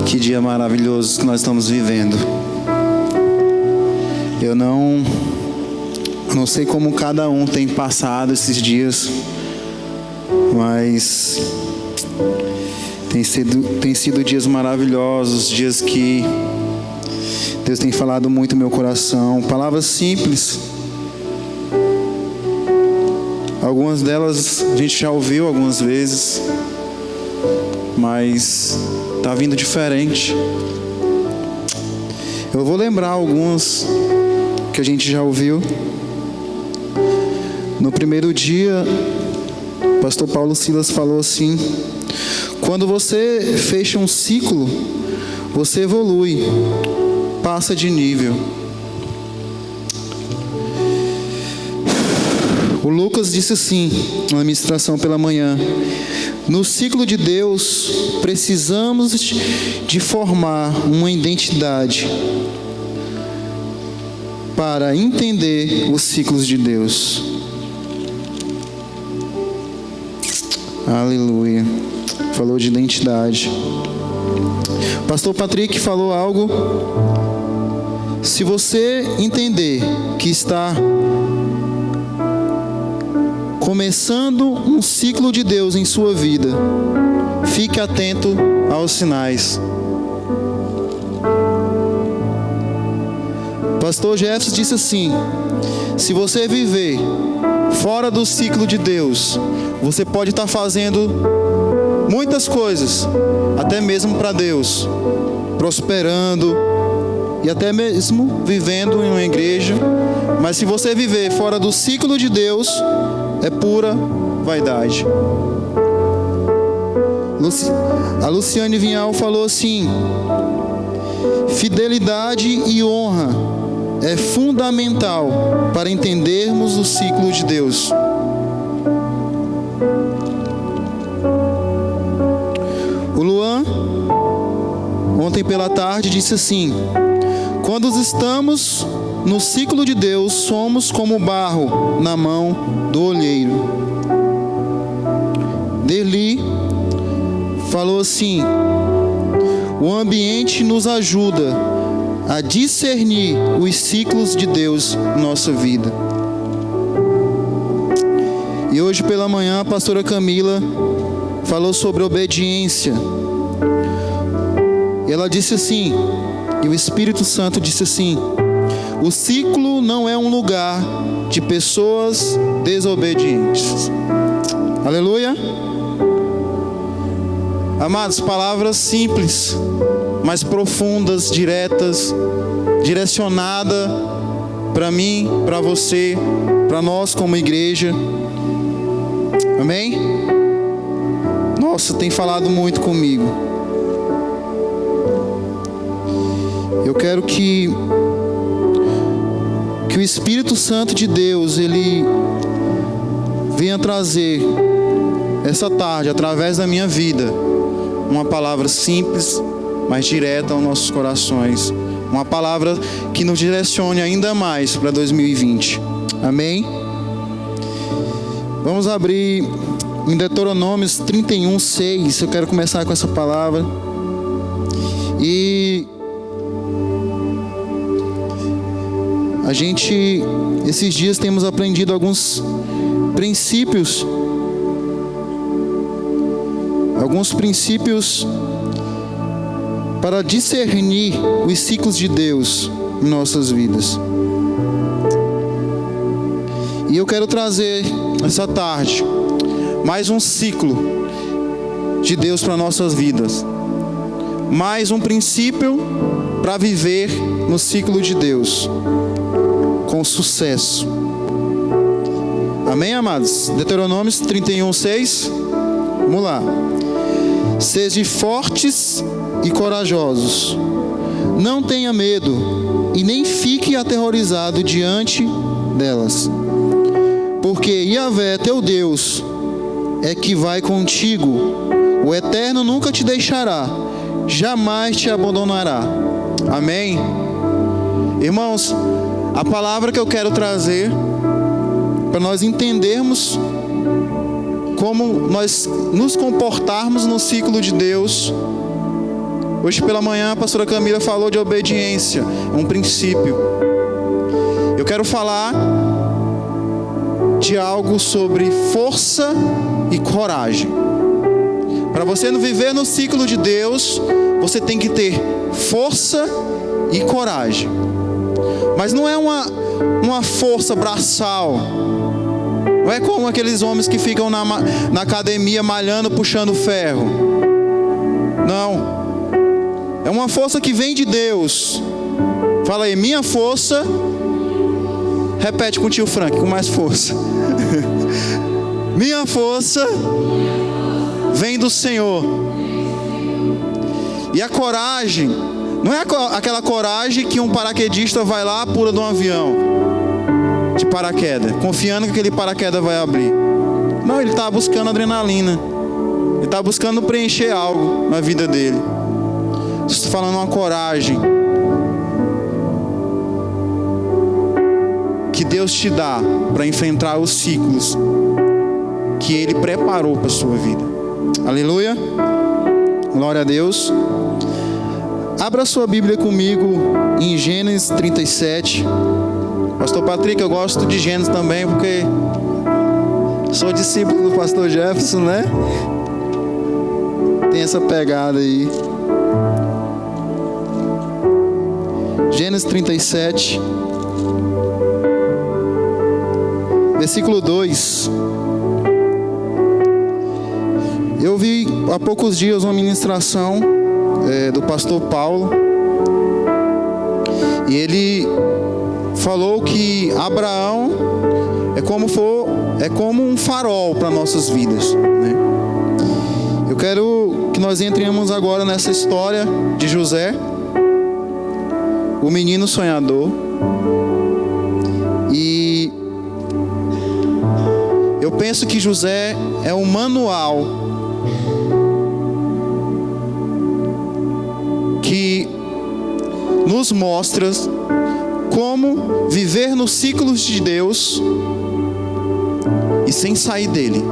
Que dia maravilhoso que nós estamos vivendo. Eu não sei como cada um tem passado esses dias, mas tem sido dias maravilhosos, dias que Deus tem falado muito no meu coração. Palavras simples. Algumas delas a gente já ouviu algumas vezes, mas está vindo diferente. Eu vou lembrar algumas que a gente já ouviu. No primeiro dia, o pastor Paulo Silas falou assim: quando você fecha um ciclo, você evolui, passa de nível. O Lucas disse assim, na ministração pela manhã: no ciclo de Deus, precisamos de formar uma identidade para entender os ciclos de Deus. Aleluia. Falou de identidade. Pastor Patrick falou algo. Se você entender que está começando um ciclo de Deus em sua vida, fique atento aos sinais. Pastor Jefferson disse assim: se você viver fora do ciclo de Deus, você pode estar fazendo muitas coisas, até mesmo para Deus, prosperando e até mesmo vivendo em uma igreja, mas se você viver fora do ciclo de Deus, é pura vaidade. A Luciane Vinhal falou assim: fidelidade e honra é fundamental para entendermos o ciclo de Deus. O Luan, ontem pela tarde, disse assim: quando estamos no ciclo de Deus, somos como barro na mão do olheiro. Derli falou assim: o ambiente nos ajuda a discernir os ciclos de Deus em nossa vida. E hoje pela manhã a pastora Camila falou sobre obediência. E ela disse assim, e o Espírito Santo disse assim: o ciclo não é um lugar de pessoas desobedientes. Aleluia. Amados, palavras simples, mas profundas, diretas, direcionada para mim, para você, para nós como igreja. Amém? Nossa, tem falado muito comigo. Eu quero que o Espírito Santo de Deus, ele venha trazer essa tarde, através da minha vida, uma palavra simples, mas direta aos nossos corações. Uma palavra que nos direcione ainda mais para 2020. Amém? Vamos abrir em Deuteronômios 31:6. Eu quero começar com essa palavra. E a gente, esses dias, temos aprendido alguns princípios para discernir os ciclos de Deus em nossas vidas. E eu quero trazer essa tarde mais um ciclo de Deus para nossas vidas, mais um princípio para viver no ciclo de Deus com sucesso. Amém, amados? Deuteronômios 31:6. Vamos lá. Sede fortes e corajosos, não tenha medo e nem fique aterrorizado diante delas, porque Yahvé, teu Deus, é que vai contigo. O Eterno nunca te deixará, jamais te abandonará. Amém? Irmãos, a palavra que eu quero trazer para nós entendermos como nós nos comportarmos no ciclo de Deus Hoje pela manhã a pastora Camila falou de obediência, é um princípio. Eu quero falar de algo sobre força e coragem. Para você não viver no ciclo de Deus, você tem que ter força e coragem. Mas não é uma força braçal. Não é como aqueles homens que ficam na academia malhando, puxando ferro. Não. É uma força que vem de Deus. Fala aí, minha força. Repete com o tio Frank, com mais força. Minha força vem do Senhor. E a coragem, não é aquela coragem que um paraquedista vai lá, pula de um avião de paraquedas, confiando que aquele paraquedas vai abrir. Não, ele está buscando adrenalina. Ele está buscando preencher algo na vida dele. Estou falando uma coragem que Deus te dá para enfrentar os ciclos que Ele preparou para a sua vida. Aleluia. Glória a Deus. Abra sua Bíblia comigo em Gênesis 37. Pastor Patrick, eu gosto de Gênesis também, porque sou discípulo do pastor Jefferson, né? Tem essa pegada aí. Gênesis 37, versículo 2. Eu vi há poucos dias uma ministração do pastor Paulo, e ele falou que Abraão é como um farol para nossas vidas, né? Eu quero que nós entremos agora nessa história de José, o menino sonhador. E eu penso que José é um manual que nos mostra como viver nos ciclos de Deus e sem sair dele.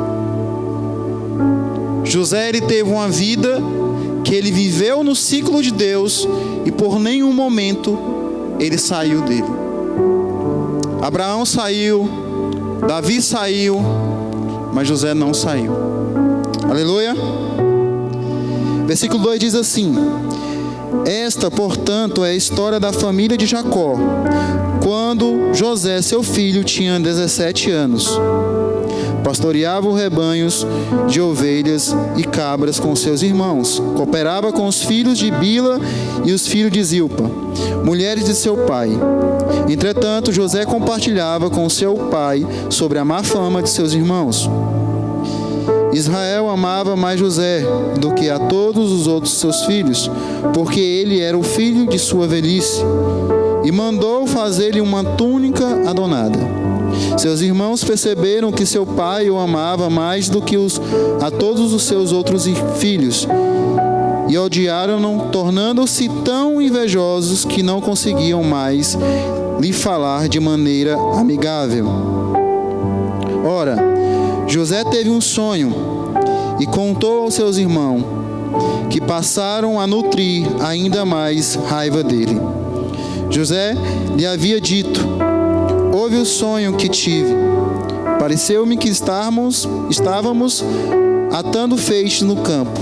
José, ele teve uma vida que ele viveu no ciclo de Deus e por nenhum momento ele saiu dele. Abraão saiu, Davi saiu, mas José não saiu. Aleluia. Versículo 2 diz assim: esta, portanto, é a história da família de Jacó, quando José, seu filho, tinha 17 anos. Pastoreava os rebanhos de ovelhas e cabras com seus irmãos. Cooperava com os filhos de Bila e os filhos de Zilpa, mulheres de seu pai. Entretanto, José compartilhava com seu pai sobre a má fama de seus irmãos. Israel amava mais José do que a todos os outros seus filhos, porque ele era o filho de sua velhice, e mandou fazer-lhe uma túnica adornada. Seus irmãos perceberam que seu pai o amava mais do que a todos os seus outros filhos, e odiaram-no, tornando-se tão invejosos que não conseguiam mais lhe falar de maneira amigável. Ora, José teve um sonho e contou aos seus irmãos, que passaram a nutrir ainda mais raiva dele. José lhe havia dito: ouve o sonho que tive. Pareceu-me que estávamos atando feixes no campo.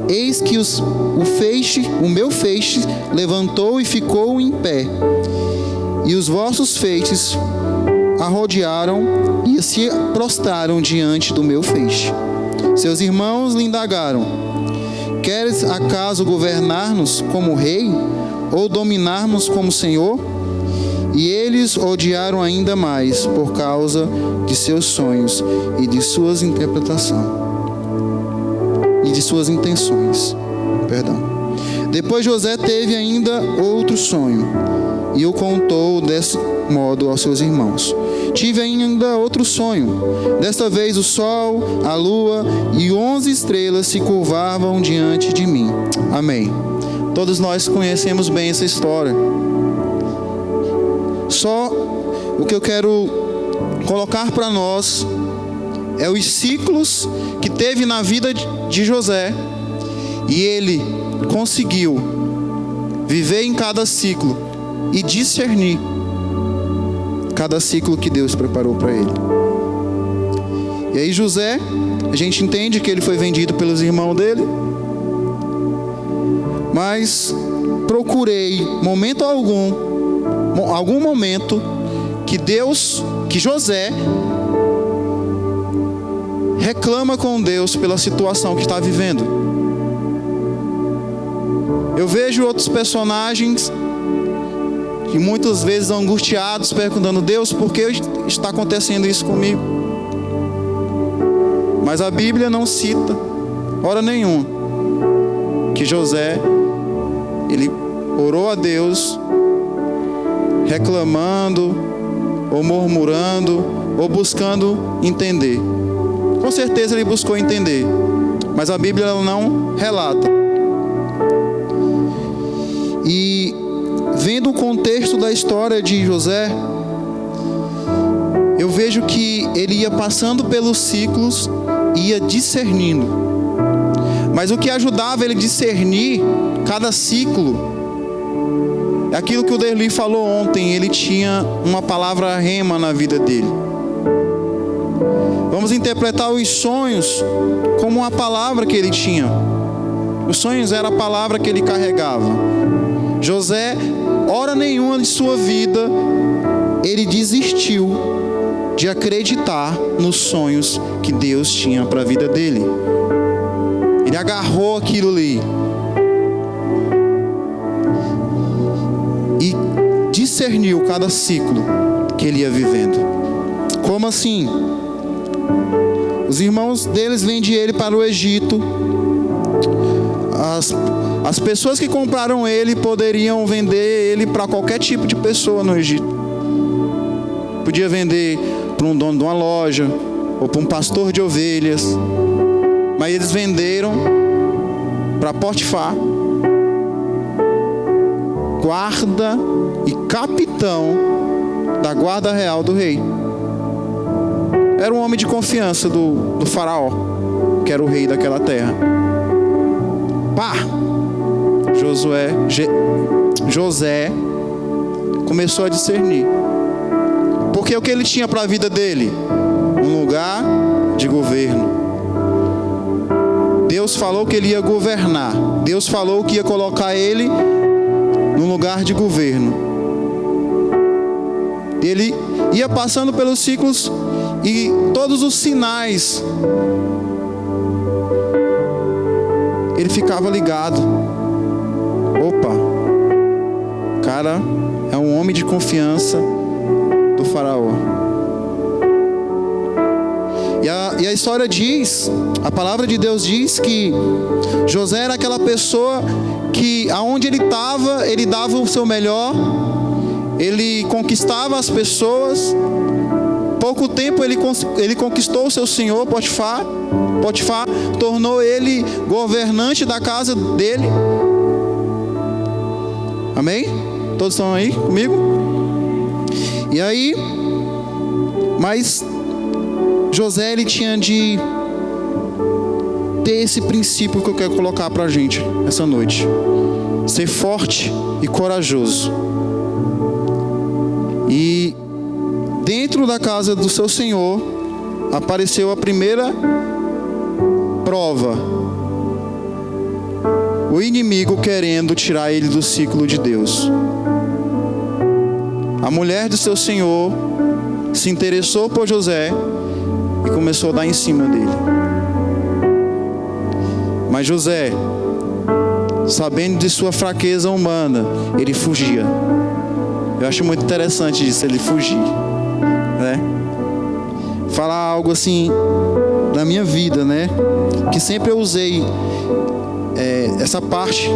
Eis que o meu feixe levantou e ficou em pé, e os vossos feixes arrodearam e se prostraram diante do meu feixe. Seus irmãos lhe indagaram: queres acaso governar-nos como rei, ou dominar-nos como senhor? E eles odiaram ainda mais por causa de seus sonhos e de suas interpretações e de suas intenções. Depois José teve ainda outro sonho e o contou desse modo aos seus irmãos: tive ainda outro sonho. Desta vez o sol, a lua e 11 estrelas se curvavam diante de mim. Amém. Todos nós conhecemos bem essa história. Só o que eu quero colocar para nós é os ciclos que teve na vida de José E ele conseguiu viver em cada ciclo e discernir cada ciclo que Deus preparou para ele. E aí José, a gente entende que ele foi vendido pelos irmãos dele, mas procurei algum momento que José reclama com Deus pela situação que está vivendo. Eu vejo outros personagens que muitas vezes angustiados, perguntando: Deus, por que está acontecendo isso comigo? Mas a Bíblia não cita, hora nenhuma, que José, ele orou a Deus, reclamando, ou murmurando, ou buscando entender. Com certeza ele buscou entender, mas a Bíblia ela não relata. E vendo o contexto da história de José, eu vejo que ele ia passando pelos ciclos, ia discernindo. Mas o que ajudava ele a discernir cada ciclo é aquilo que o Derli falou ontem. Ele tinha uma palavra rema na vida dele. Vamos interpretar os sonhos como uma palavra que ele tinha. Os sonhos era a palavra que ele carregava. José, hora nenhuma de sua vida, ele desistiu de acreditar nos sonhos que Deus tinha para a vida dele. Ele agarrou aquilo ali e discerniu cada ciclo que ele ia vivendo. Como assim? Os irmãos deles vendem ele para o Egito. As pessoas que compraram ele poderiam vender ele para qualquer tipo de pessoa no Egito. Podia vender para um dono de uma loja, ou para um pastor de ovelhas. Mas eles venderam para Potifar, guarda e capitão da guarda real do rei. Era um homem de confiança do faraó, que era o rei daquela terra. José começou a discernir. Porque o que ele tinha para a vida dele? Um lugar de governo. Deus falou que ele ia governar. Deus falou que ia colocar ele num lugar de governo. Ele ia passando pelos ciclos e todos os sinais ele ficava ligado. Opa, o cara é um homem de confiança do faraó. E a história diz, a palavra de Deus diz que José era aquela pessoa que aonde ele estava, ele dava o seu melhor, ele conquistava as pessoas. Pouco tempo ele conquistou o seu senhor Potifar. Potifar tornou ele governante da casa dele. Amém? Todos estão aí comigo? E aí, mas José, ele tinha de ter esse princípio que eu quero colocar pra gente essa noite: ser forte e corajoso. E dentro da casa do seu senhor apareceu a primeira prova: o inimigo querendo tirar ele do ciclo de Deus. A mulher do seu senhor se interessou por José e começou a dar em cima dele. Mas José, sabendo de sua fraqueza humana, ele fugia. Eu acho muito interessante isso, ele fugir, né? Falar algo assim da minha vida, né? Que sempre eu usei essa parte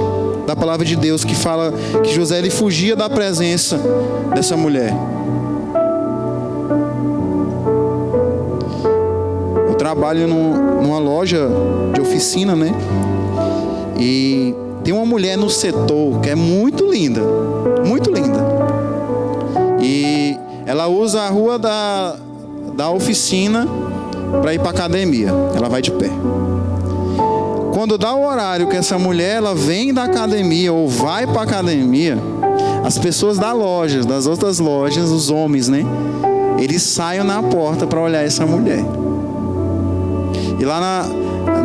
da palavra de Deus que fala que José, ele fugia da presença dessa mulher. Eu trabalho numa loja de oficina, né? E tem uma mulher no setor que é muito linda, muito linda. E ela usa a rua da oficina para ir para academia. Ela vai de pé. quando dá o horário que essa mulher ela vem da academia ou vai para a academia, as pessoas da loja, das outras lojas, os homens, né? Eles saem na porta para olhar essa mulher. E lá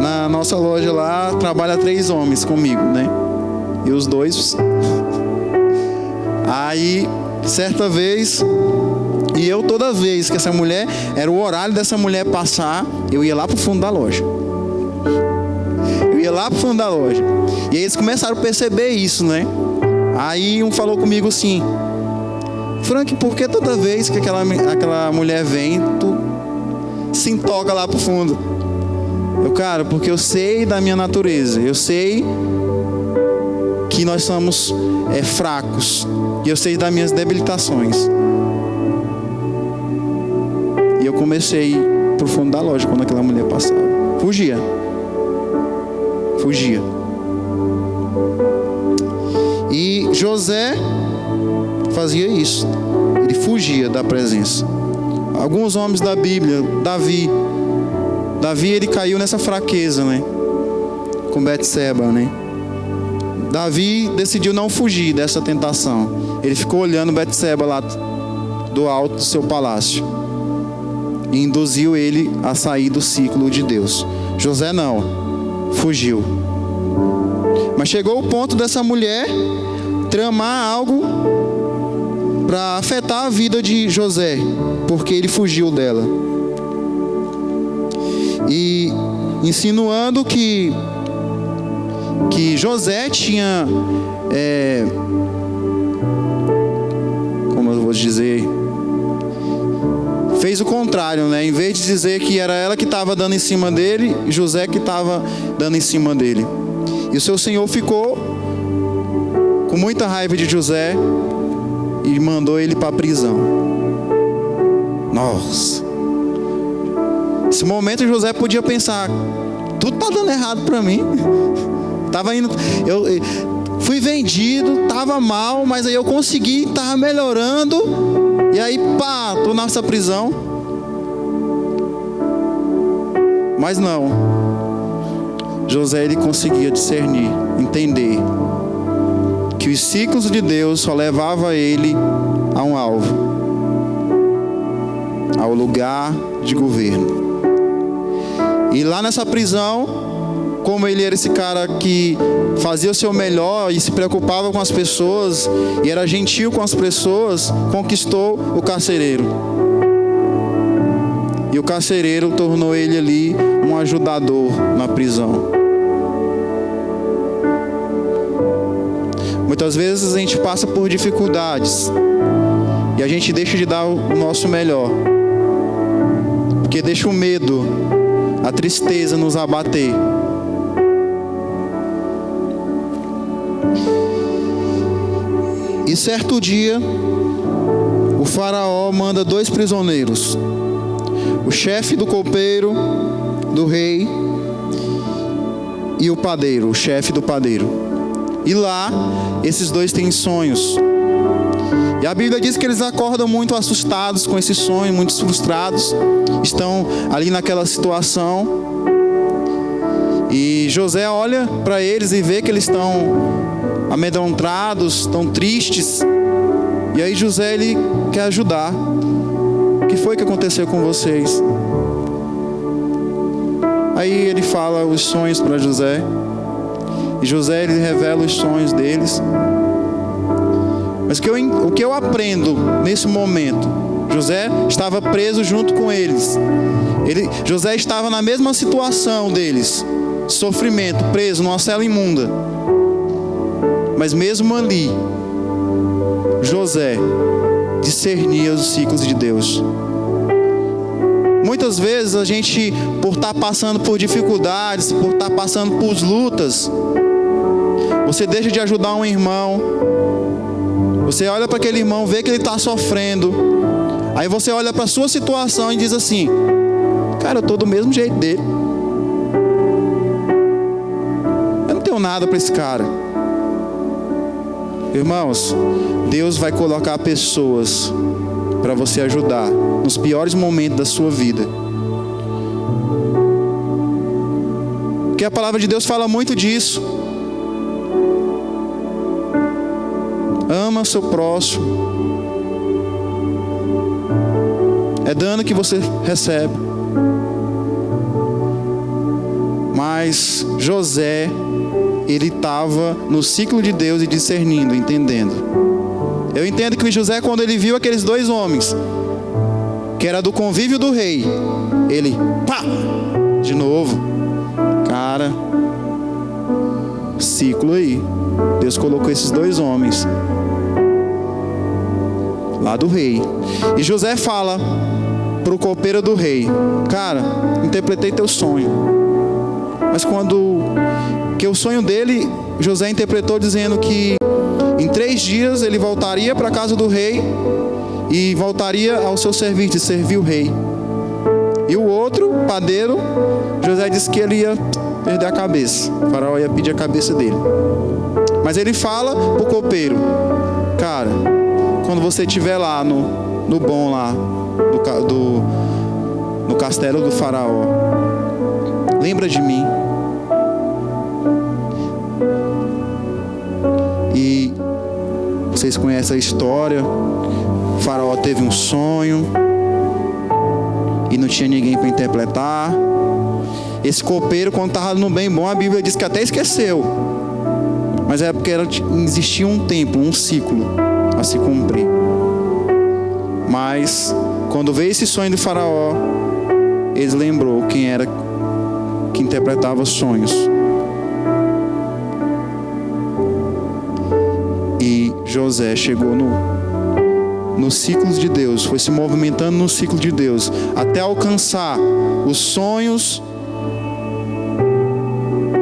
na nossa loja lá trabalha 3 homens comigo, né? E os 2. Aí, certa vez, e eu toda vez que essa mulher, era o horário dessa mulher passar, eu ia lá pro fundo da loja. E aí eles começaram a perceber isso, né? Aí um falou comigo assim: Frank, por que toda vez que aquela mulher vem, tu se intoca lá pro fundo? Cara, porque eu sei da minha natureza, eu sei que nós somos fracos, e eu sei das minhas debilitações. E eu comecei a ir pro fundo da loja quando aquela mulher passava. Fugia. E José fazia isso. Ele fugia da presença. Alguns homens da Bíblia, Davi, ele caiu nessa fraqueza, né? Com Betseba, né? Davi decidiu não fugir dessa tentação. Ele ficou olhando Betseba lá do alto do seu palácio e induziu ele a sair do ciclo de Deus. José não, fugiu. Mas chegou o ponto dessa mulher tramar algo para afetar a vida de José, porque ele fugiu dela. E insinuando que José tinha, como eu vou dizer, fez o contrário, né? Em vez de dizer que era ela que estava dando em cima dele, José que estava dando em cima dele. E o seu senhor ficou com muita raiva de José e mandou ele para a prisão. Nossa! Nesse momento José podia pensar: tudo tá dando errado para mim. Eu fui vendido, tava mal, mas aí eu consegui, tava melhorando, e aí pá, tô nessa prisão. Mas não. José, ele conseguia discernir, entender que os ciclos de Deus só levavam ele a um alvo, ao lugar de governo. E lá nessa prisão, como ele era esse cara que fazia o seu melhor e se preocupava com as pessoas e era gentil com as pessoas, conquistou o carcereiro. E o carcereiro tornou ele ali um ajudador na prisão. Muitas vezes a gente passa por dificuldades e a gente deixa de dar o nosso melhor, porque deixa o medo, a tristeza nos abater. E certo dia, o faraó manda 2 prisioneiros, o chefe do copeiro do rei e o padeiro, o chefe do padeiro. E lá, esses 2 têm sonhos. E a Bíblia diz que eles acordam muito assustados com esses sonhos, muito frustrados. Estão ali naquela situação. E José olha para eles e vê que eles estão amedrontados, estão tristes. E aí José, ele quer ajudar. O que foi que aconteceu com vocês? Aí ele fala os sonhos para José. E José, ele revela os sonhos deles. Mas o que eu aprendo nesse momento? José estava preso junto com eles. José estava na mesma situação deles. Sofrimento, preso numa cela imunda. Mas mesmo ali, José discernia os ciclos de Deus. Muitas vezes a gente, por estar passando por dificuldades, por estar passando por lutas, você deixa de ajudar um irmão. Você olha para aquele irmão, vê que ele está sofrendo. Aí você olha para a sua situação e diz assim: cara, eu estou do mesmo jeito dele. Eu não tenho nada para esse cara. Irmãos, Deus vai colocar pessoas para você ajudar nos piores momentos da sua vida. Porque a palavra de Deus fala muito disso. Ama seu próximo. É dano que você recebe. Mas José, ele estava no ciclo de Deus e discernindo, entendendo. Eu entendo que José, quando ele viu aqueles dois homens, que era do convívio do rei, ele, pá, de novo, cara, ciclo aí. Deus colocou esses dois homens lá do rei. E José fala pro copeiro do rei: cara, interpretei teu sonho. Mas que o sonho dele, José interpretou dizendo que em 3 dias ele voltaria para a casa do rei e voltaria ao seu serviço, de servir o rei. E o outro, padeiro, José disse que ele ia perder a cabeça. O faraó ia pedir a cabeça dele. Mas ele fala pro copeiro: cara, quando você estiver lá no bom lá, no castelo do faraó, lembra de mim. E vocês conhecem a história. O faraó teve um sonho e não tinha ninguém para interpretar. Esse copeiro, quando estava no bem bom, a Bíblia diz que até esqueceu. Mas é porque existia um tempo, um ciclo a se cumprir. Mas quando veio esse sonho do faraó, ele lembrou quem era que interpretava sonhos. E José chegou no ciclo de Deus, foi se movimentando no ciclo de Deus, até alcançar os sonhos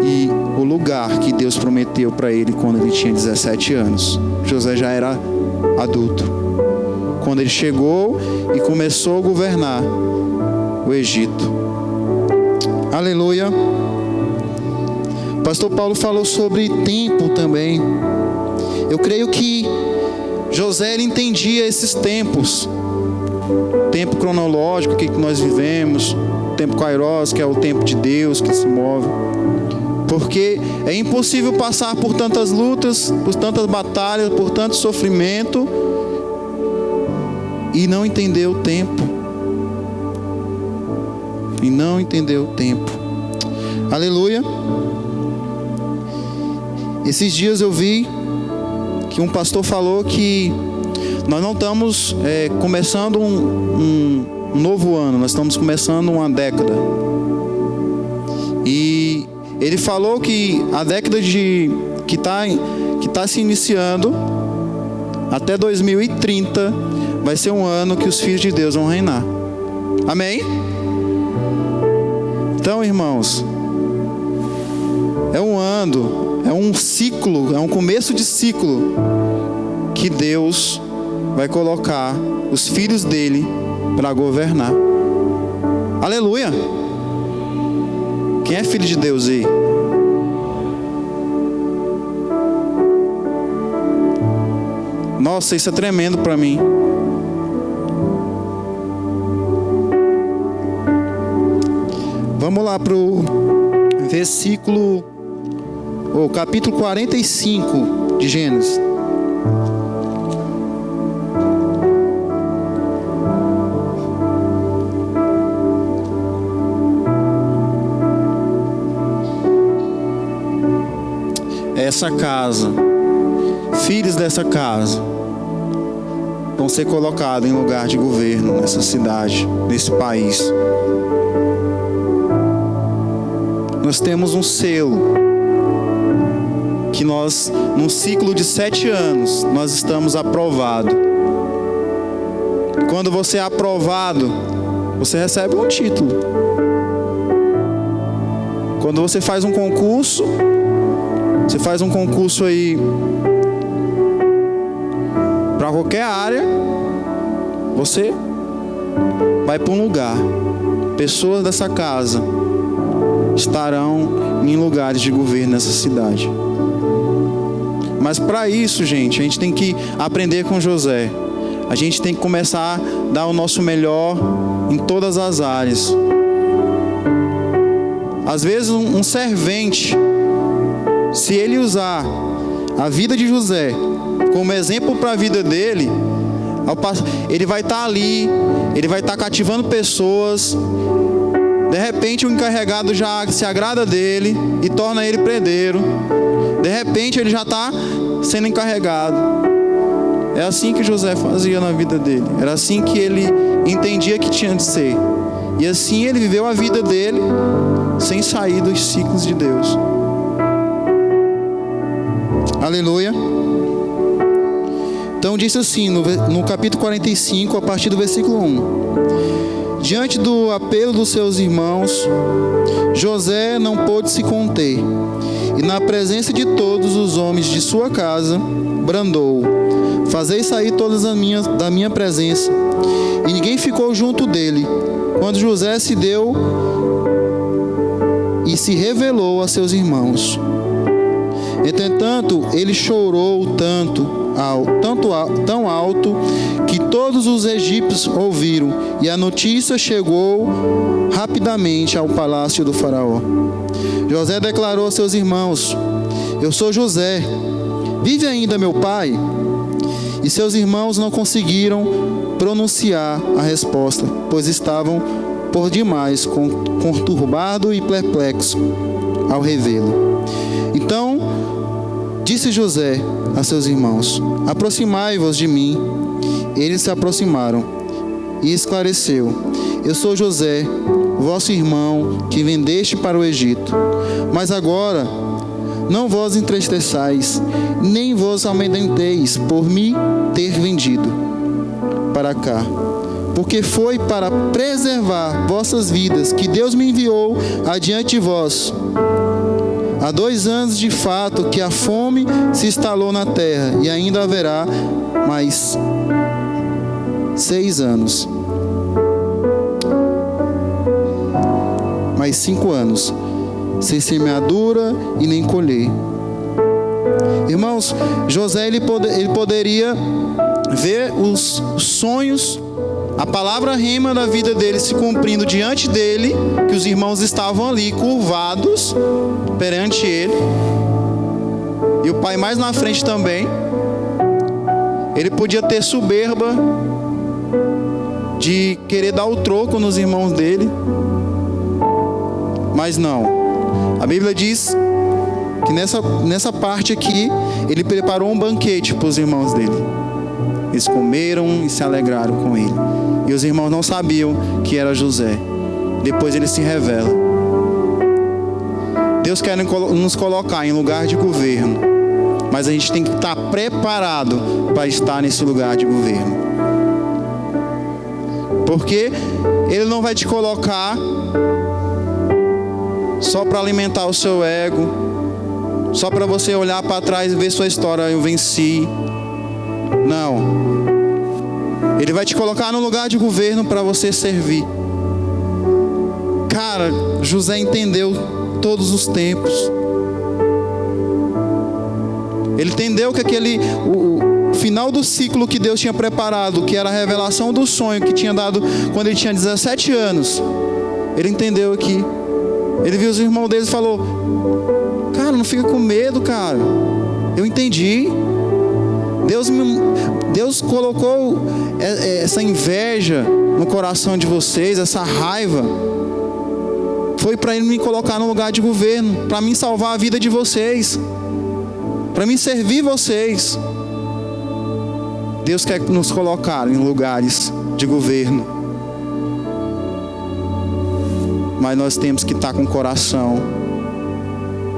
e o lugar que Deus prometeu para ele quando ele tinha 17 anos. José já era adulto quando ele chegou e começou a governar o Egito. Aleluia. O pastor Paulo falou sobre tempo também. Eu creio que José, ele entendia esses tempos. Tempo cronológico que nós vivemos, tempo kairos, que é o tempo de Deus que se move. Porque é impossível passar por tantas lutas, por tantas batalhas, por tanto sofrimento e não entender o tempo. E não entender o tempo. Aleluia. Esses dias eu vi que um pastor falou que nós não estamos começando um novo ano, nós estamos começando uma década. E ele falou que a década que está se iniciando até 2030 vai ser um ano que os filhos de Deus vão reinar. Amém? Então, irmãos, é um ano, é um ciclo, é um começo de ciclo que Deus vai colocar os filhos dele para governar. Aleluia! Quem é filho de Deus aí? Nossa, isso é tremendo para mim. Vamos lá para o capítulo 45 de Gênesis. Essa casa, filhos dessa casa, vão ser colocados em lugar de governo nessa cidade, nesse país. Nós temos um selo que nós, num ciclo de 7 anos, nós estamos aprovados. Quando você é aprovado, você recebe um título. Quando você faz um concurso, você faz um concurso aí para qualquer área, você vai para um lugar. Pessoas dessa casa estarão em lugares de governo nessa cidade. Mas para isso, gente, a gente tem que aprender com José. A gente tem que começar a dar o nosso melhor em todas as áreas. Às vezes um servente, se ele usar a vida de José como exemplo para a vida dele, ele vai estar ali, ele vai estar cativando pessoas. De repente o encarregado já se agrada dele e torna ele predeiro. De repente ele já está sendo encarregado. É assim que José fazia na vida dele. Era assim que ele entendia que tinha de ser. E assim ele viveu a vida dele sem sair dos ciclos de Deus. Aleluia. Então disse assim no capítulo 45, a partir do versículo 1. Diante do apelo dos seus irmãos, José não pôde se conter, e na presença de todos os homens de sua casa, brandou: fazei sair todas da minha presença. E ninguém ficou junto dele, quando José se deu e se revelou a seus irmãos. Entretanto, ele chorou tão alto, que todos os egípcios ouviram, e a notícia chegou rapidamente ao palácio do faraó. José declarou a seus irmãos: eu sou José, vive ainda meu pai? E seus irmãos não conseguiram pronunciar a resposta, pois estavam por demais conturbado e perplexo ao revê-lo. Então disse José a seus irmãos: aproximai-vos de mim. Eles se aproximaram e esclareceu: eu sou José, vosso irmão, que vendeste para o Egito. Mas agora não vos entristeçais, nem vos amedrenteis por me ter vendido para cá, porque foi para preservar vossas vidas que Deus me enviou adiante de vós. Há 2 anos de fato que a fome se instalou na terra, e ainda haverá mais 6 anos. Mais 5 anos, sem semeadura e nem colher. Irmãos, José ele poderia ver os sonhos, a palavra rema da vida dele se cumprindo diante dele, que os irmãos estavam ali curvados perante ele, e o pai mais na frente também. Ele podia ter soberba de querer dar o troco nos irmãos dele, mas não. A Bíblia diz que nessa parte aqui ele preparou um banquete para os irmãos dele. Eles comeram e se alegraram com ele. E os irmãos não sabiam que era José. Depois ele se revela. Deus quer nos colocar em lugar de governo, mas a gente tem que estar preparado para estar nesse lugar de governo. Porque Ele não vai te colocar só para alimentar o seu ego, só para você olhar para trás e ver sua história: eu venci. Não. Ele vai te colocar no lugar de governo para você servir. Cara, José entendeu todos os tempos. Ele entendeu que o final do ciclo que Deus tinha preparado, que era a revelação do sonho que tinha dado quando ele tinha 17 anos. Ele entendeu aqui. Ele viu os irmãos dele e falou: cara, não fica com medo, cara. Eu entendi. Deus colocou essa inveja no coração de vocês, essa raiva. Foi para Ele me colocar no lugar de governo, para mim salvar a vida de vocês, para mim servir vocês. Deus quer nos colocar em lugares de governo, mas nós temos que estar com o coração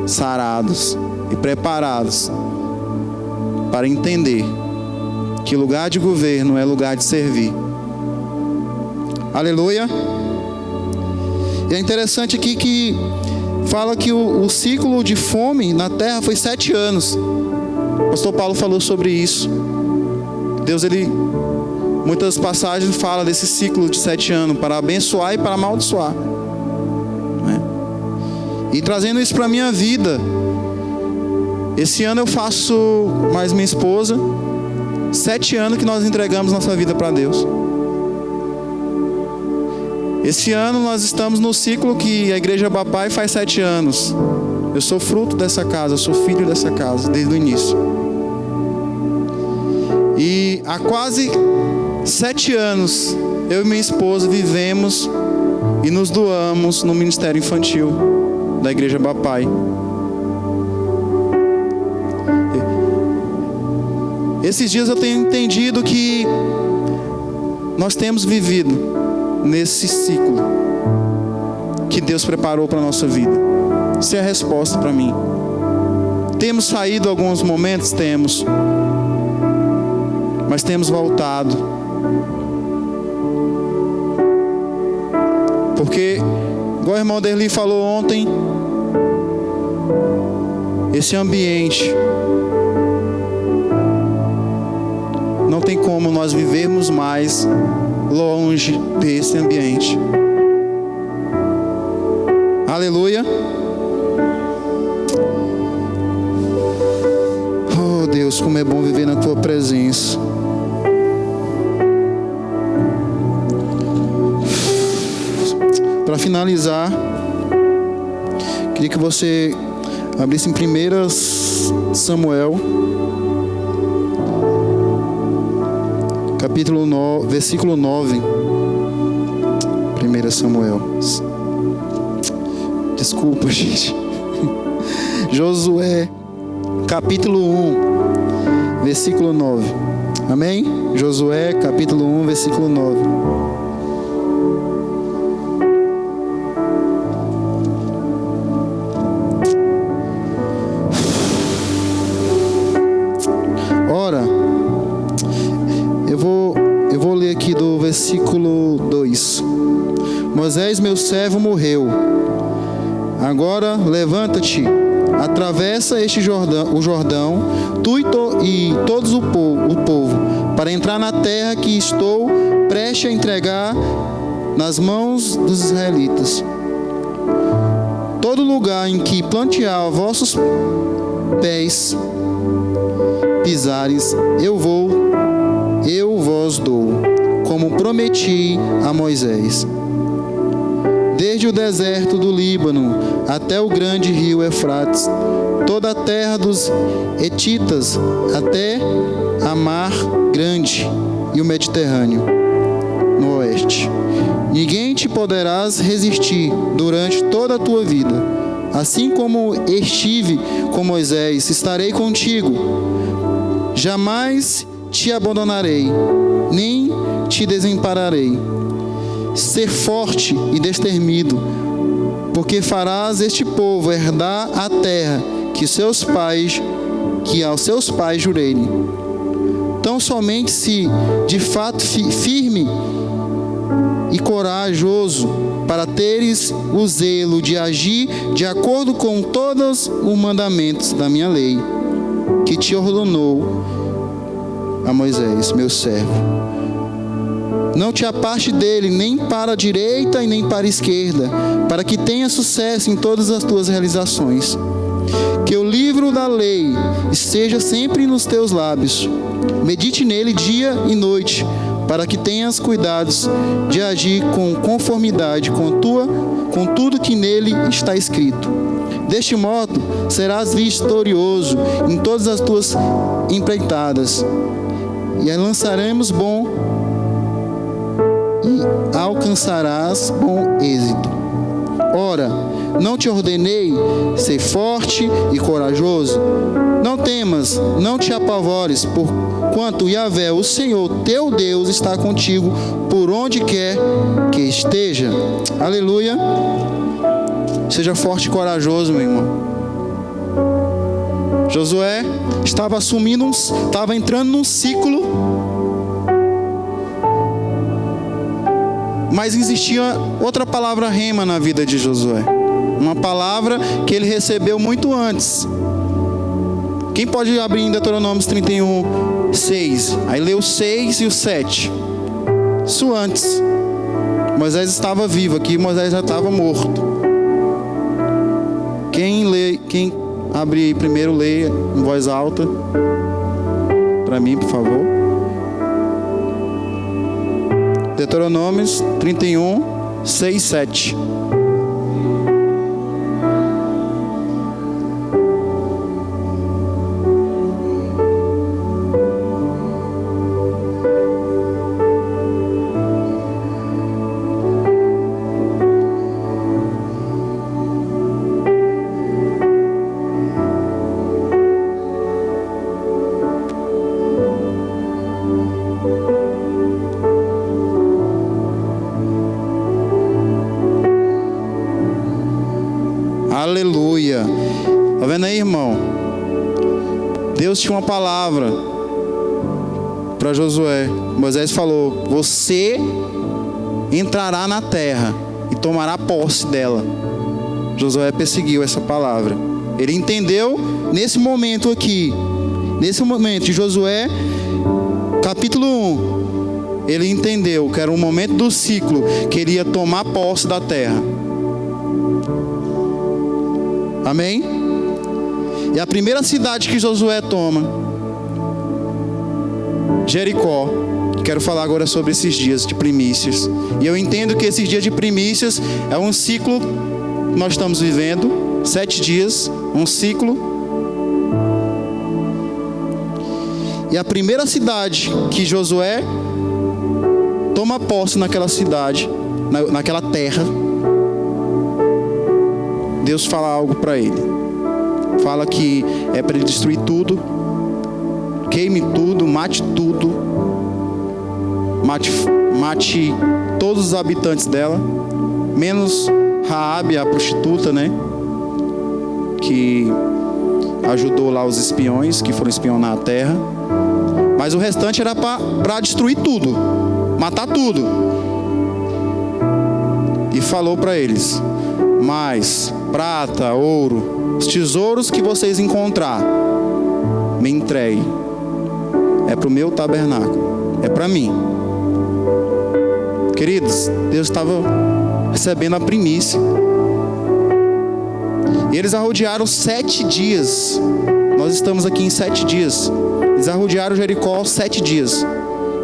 sarados e preparados para entender que lugar de governo é lugar de servir. Aleluia. E é interessante aqui que fala que o ciclo de fome na terra foi 7 anos. O pastor Paulo falou sobre isso. Deus, muitas passagens fala desse ciclo de 7 anos, para abençoar e para amaldiçoar, né? E trazendo isso para a minha vida, esse ano eu faço, mais minha esposa, 7 anos que nós entregamos nossa vida para Deus. Esse ano nós estamos no ciclo que a Igreja Bapai faz 7 anos. Eu sou fruto dessa casa, eu sou filho dessa casa desde o início. E há quase 7 anos, eu e minha esposa vivemos e nos doamos no Ministério Infantil da Igreja Bapai. Esses dias eu tenho entendido que nós temos vivido nesse ciclo que Deus preparou para a nossa vida. Isso é a resposta para mim. Temos saído alguns momentos? Temos. Mas temos voltado. Porque, igual o irmão Derli falou ontem, esse ambiente, não tem como nós vivermos mais longe desse ambiente. Aleluia. Oh Deus, como é bom viver na tua presença. Para finalizar, queria que você abrisse em 1 Samuel, capítulo 9, versículo 9. 1 Samuel. Desculpa, gente. Josué, capítulo 1, versículo 9. Amém? Josué, capítulo 1, versículo 9. Ora, eu vou ler aqui do versículo 2. Moisés, meu servo, morreu. Agora levanta-te, atravessa o Jordão, tu e todos o povo, para entrar na terra que estou prestes a entregar nas mãos dos israelitas. Todo lugar em que plantear vossos pés pisares, eu vos dou, como prometi a Moisés. Desde o deserto do Líbano até o grande rio Eufrates, toda a terra dos Hetitas até a mar grande e o Mediterrâneo no oeste. Ninguém te poderás resistir durante toda a tua vida. Assim como estive com Moisés, estarei contigo. Jamais te abandonarei, nem te desampararei. Ser forte e destemido, porque farás este povo herdar a terra que aos seus pais jurei-lhe. Tão somente se de fato firme e corajoso, para teres o zelo de agir de acordo com todos os mandamentos da minha lei, que te ordenou a Moisés, meu servo. Não te aparte dele, nem para a direita e nem para a esquerda, para que tenha sucesso em todas as tuas realizações. Que o livro da lei esteja sempre nos teus lábios. Medite nele dia e noite, para que tenhas cuidados de agir com conformidade com tudo que nele está escrito. Deste modo, serás vitorioso em todas as tuas empreitadas, e lançaremos e alcançarás bom êxito. Ora, não te ordenei ser forte e corajoso? Não temas, não te apavores, porquanto Yahvé, o Senhor teu Deus, está contigo por onde quer que esteja. Aleluia. Seja forte e corajoso, meu irmão. Josué estava entrando num ciclo, mas existia outra palavra rema na vida de Josué. Uma palavra que ele recebeu muito antes. Quem pode abrir em Deuteronômio 31, 6? Aí lê o 6 e o 7. Isso antes. Moisés estava vivo, aqui Moisés já estava morto. Quem abre primeiro, leia em voz alta. Para mim, por favor. Deuteronômio 31, 6, 7. Aleluia. Tá vendo aí, irmão? Deus tinha uma palavra para Josué. Moisés falou: você entrará na terra e tomará posse dela. Josué perseguiu essa palavra. Ele entendeu nesse momento aqui, nesse momento de Josué, capítulo 1, ele entendeu que era um momento do ciclo, que ele ia tomar posse da terra. Amém? E a primeira cidade que Josué toma, Jericó. Quero falar agora sobre esses dias de primícias. E eu entendo que esses dias de primícias é um ciclo que nós estamos vivendo. 7 dias, um ciclo. E a primeira cidade que Josué toma posse naquela cidade, naquela terra, Deus fala algo para ele. Fala que é para ele destruir tudo, queime tudo, mate tudo, mate todos os habitantes dela, menos Raabe, a prostituta, né? Que ajudou lá os espiões que foram espionar a terra. Mas o restante era para destruir tudo, matar tudo. E falou para eles: mas prata, ouro, os tesouros que vocês encontrar, me entregue. É para o meu tabernáculo, é para mim. Queridos, Deus estava recebendo a primícia. E eles arrodearam 7 dias. Nós estamos aqui em 7 dias. Eles arrodearam Jericó 7 dias.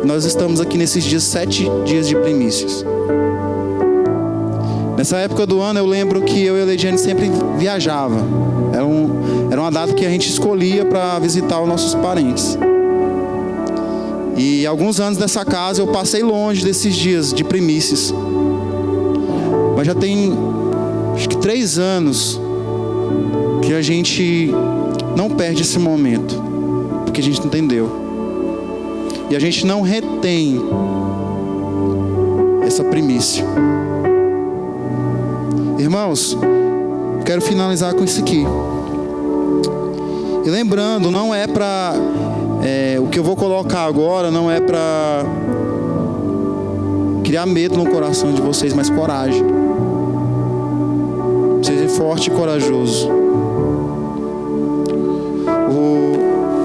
E nós estamos aqui nesses dias, 7 dias de primícias. Nessa época do ano eu lembro que eu e a Leidiane sempre viajava. Era uma data que a gente escolhia para visitar os nossos parentes. E alguns anos nessa casa eu passei longe desses dias de primícias. Mas já tem, acho que 3 anos que a gente não perde esse momento, porque a gente entendeu. E a gente não retém essa primícia. Irmãos, quero finalizar com isso aqui. E lembrando, não é para... o que eu vou colocar agora não é para criar medo no coração de vocês, mas coragem. Seja forte e corajoso.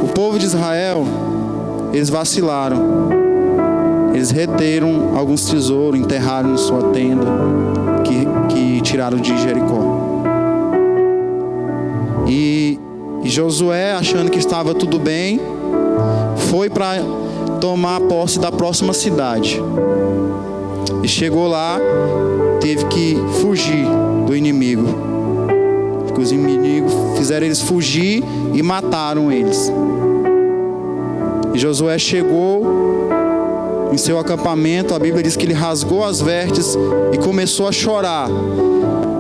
O povo de Israel, eles vacilaram. Eles reteram alguns tesouros, enterraram em sua tenda, que tiraram de Jericó. E Josué, achando que estava tudo bem, foi para tomar posse da próxima cidade. E chegou lá, teve que fugir do inimigo. Porque os inimigos fizeram eles fugir e mataram eles. E Josué chegou em seu acampamento. A Bíblia diz que ele rasgou as vestes e começou a chorar.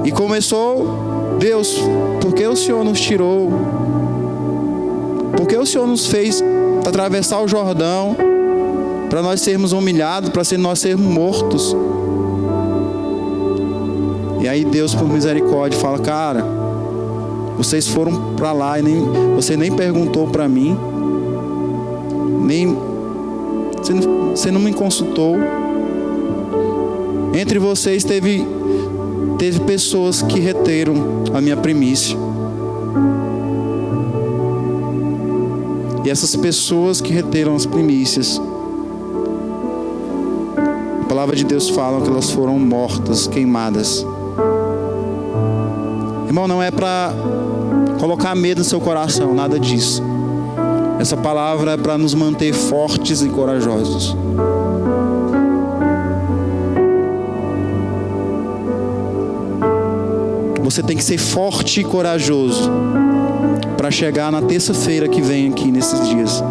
E começou: Deus, por que o Senhor nos tirou? Por que o Senhor nos fez atravessar o Jordão para nós sermos humilhados, para nós sermos mortos? E aí Deus, por misericórdia, fala: cara, vocês foram para lá e você nem perguntou para mim, você não me consultou. Entre vocês teve pessoas que reteram a minha primícia. E essas pessoas que reteram as primícias, a palavra de Deus fala que elas foram mortas, queimadas. Irmão, não é para colocar medo no seu coração, nada disso. Essa palavra é para nos manter fortes e corajosos. você tem que ser forte e corajoso para chegar na terça-feira que vem aqui nesses dias.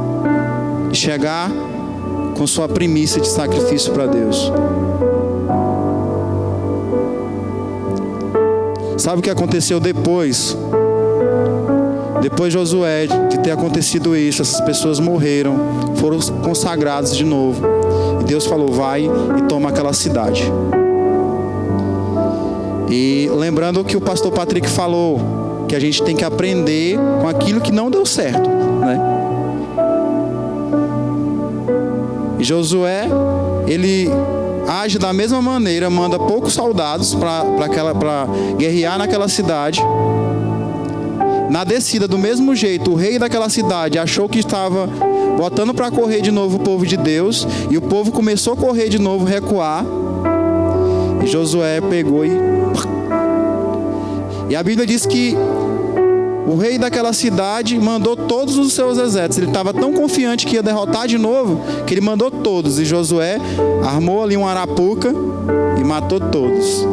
E chegar com sua primícia de sacrifício para Deus. Sabe o que aconteceu depois? Depois de Josué, de ter acontecido isso, essas pessoas morreram, foram consagrados de novo. E Deus falou, vai e toma aquela cidade. E lembrando que o pastor Patrick falou, que a gente tem que aprender com aquilo que não deu certo, né? E Josué, ele age da mesma maneira, manda poucos soldados para guerrear naquela cidade. Na descida, do mesmo jeito, o rei daquela cidade achou que estava botando para correr de novo o povo de Deus, e o povo começou a correr de novo, recuar, e Josué pegou e a Bíblia diz que o rei daquela cidade mandou todos os seus exércitos. Ele estava tão confiante que ia derrotar de novo, que ele mandou todos. E Josué armou ali uma arapuca e matou todos.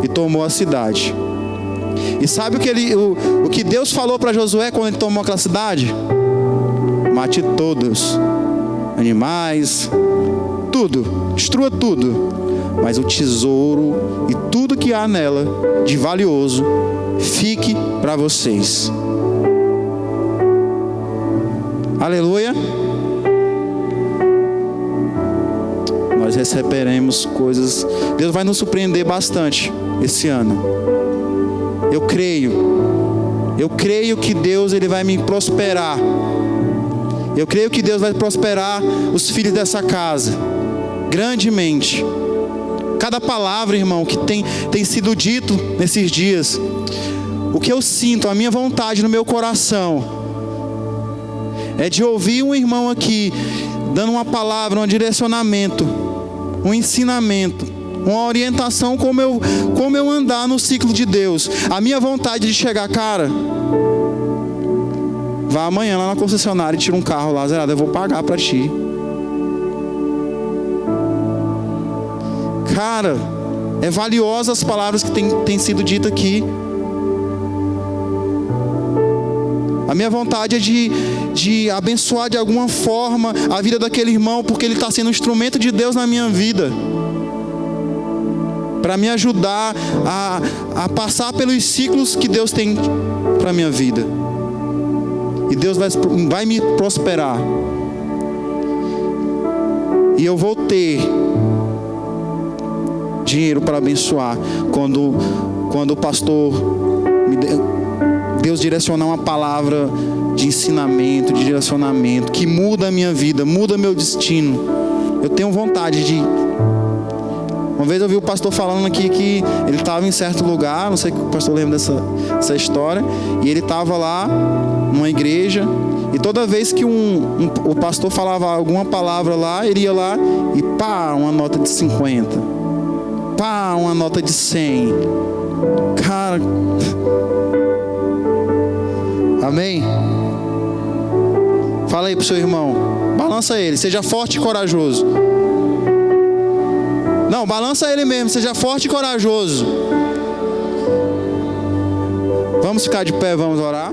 E tomou a cidade. E sabe o que Deus falou para Josué quando ele tomou aquela cidade? Mate todos. Animais, tudo. Destrua tudo. Mas o tesouro e tudo que há nela de valioso fique para vocês. Aleluia. Nós receberemos coisas. Deus vai nos surpreender bastante esse ano. Eu creio que Deus ele vai me prosperar. Eu creio que Deus vai prosperar os filhos dessa casa grandemente. Cada palavra, irmão, que tem sido dito nesses dias, o que eu sinto, a minha vontade no meu coração é de ouvir um irmão aqui dando uma palavra, um direcionamento, um ensinamento, uma orientação como eu andar no ciclo de Deus. A minha vontade de chegar, cara, vá amanhã lá na concessionária e tira um carro lá zerado, eu vou pagar para ti. Cara, é valiosa as palavras que tem sido ditas aqui. A minha vontade é de abençoar de alguma forma a vida daquele irmão, porque ele está sendo um instrumento de Deus na minha vida, para me ajudar a passar pelos ciclos que Deus tem para a minha vida. E Deus vai me prosperar. E eu vou ter dinheiro para abençoar quando o pastor Deus direcionar uma palavra de ensinamento, de direcionamento que muda a minha vida, muda meu destino. Eu tenho vontade de... Uma vez eu vi o pastor falando aqui que ele estava em certo lugar, não sei se o pastor lembra dessa história, e ele estava lá numa igreja, e toda vez que o pastor falava alguma palavra lá, ele ia lá e pá, uma nota de 50. Pá, uma nota de 100. Cara, amém? Fala aí pro seu irmão, balança ele, seja forte e corajoso. Não, balança ele mesmo, seja forte e corajoso. Vamos ficar de pé, vamos orar.